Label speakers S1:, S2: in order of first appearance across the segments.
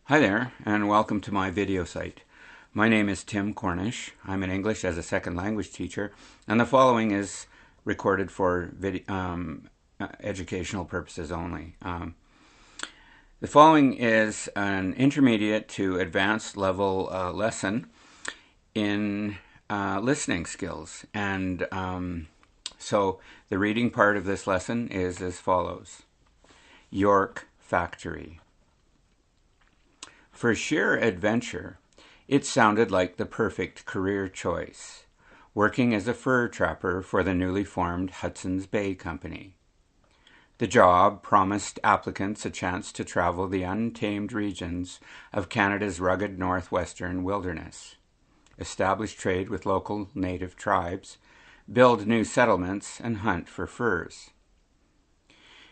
S1: Hi there, and welcome to my video site. My name is Tim Cornish. I'm an English as a second language teacher, and the following is recorded for educational purposes only. The following is an intermediate to advanced level lesson in listening skills, and so the reading part of this lesson is as follows. York Factory. For sheer adventure, it sounded like the perfect career choice, working as a fur trapper for the newly formed Hudson's Bay Company. The job promised applicants a chance to travel the untamed regions of Canada's rugged northwestern wilderness, establish trade with local native tribes, build new settlements, and hunt for furs.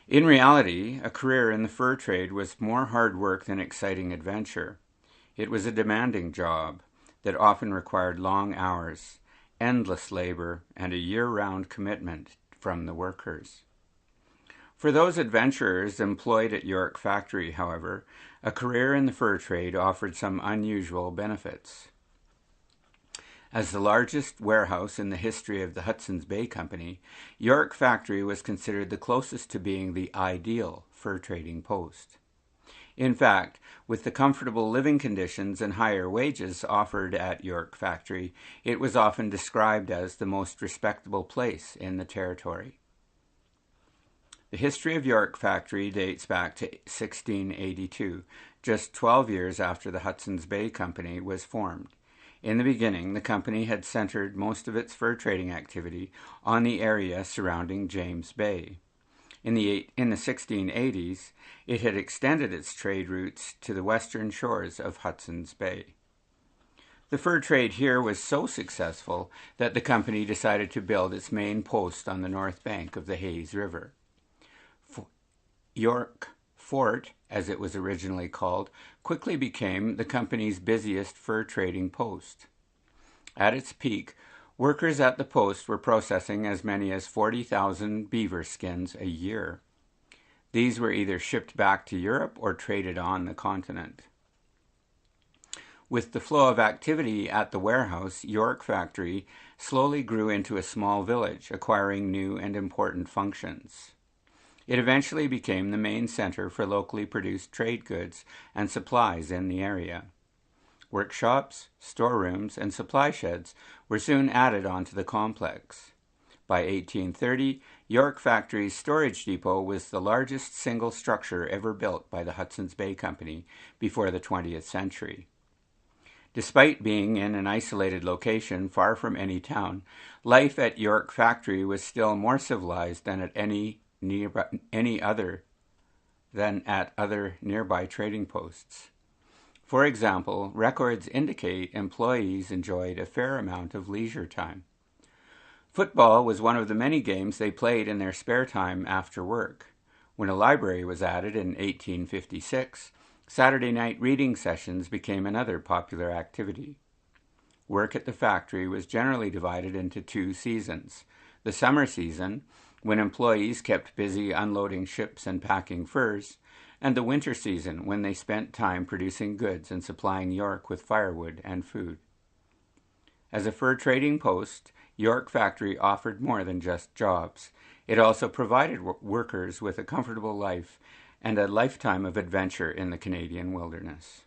S1: In reality, a career in the fur trade was more hard work than exciting adventure. It was a demanding job that often required long hours, endless labor, and a year-round commitment from the workers. For those adventurers employed at York Factory, however, a career in the fur trade offered some unusual benefits. As the largest warehouse in the history of the Hudson's Bay Company, York Factory was considered the closest to being the ideal fur trading post. In fact, with the comfortable living conditions and higher wages offered at York Factory, it was often described as the most respectable place in the territory. The history of York Factory dates back to 1682, just 12 years after the Hudson's Bay Company was formed. In the beginning, the company had centered most of its fur trading activity on the area surrounding James Bay. In the 1680s, it had extended its trade routes to the western shores of Hudson's Bay. The fur trade here was so successful that the company decided to build its main post on the north bank of the Hayes River. York Fort, as it was originally called, quickly became the company's busiest fur trading post. At its peak, workers at the post were processing as many as 40,000 beaver skins a year. These were either shipped back to Europe or traded on the continent. With the flow of activity at the warehouse, York Factory slowly grew into a small village, acquiring new and important functions. It eventually became the main center for locally produced trade goods and supplies in the area. Workshops, storerooms, and supply sheds were soon added onto the complex. By 1830, York Factory's storage depot was the largest single structure ever built by the Hudson's Bay Company before the 20th century. Despite being in an isolated location far from any town, life at York Factory was still more civilized than at other nearby trading posts. For example, records indicate employees enjoyed a fair amount of leisure time. Football was one of the many games they played in their spare time after work. When a library was added in 1856, Saturday night reading sessions became another popular activity. Work at the factory was generally divided into two seasons: the summer season, when employees kept busy unloading ships and packing furs, and the winter season, when they spent time producing goods and supplying York with firewood and food. As a fur trading post, York Factory offered more than just jobs. It also provided workers with a comfortable life and a lifetime of adventure in the Canadian wilderness.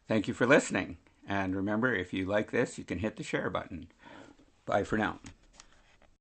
S1: Thank you for listening, and remember, if you like this, you can hit the share button. Bye for now.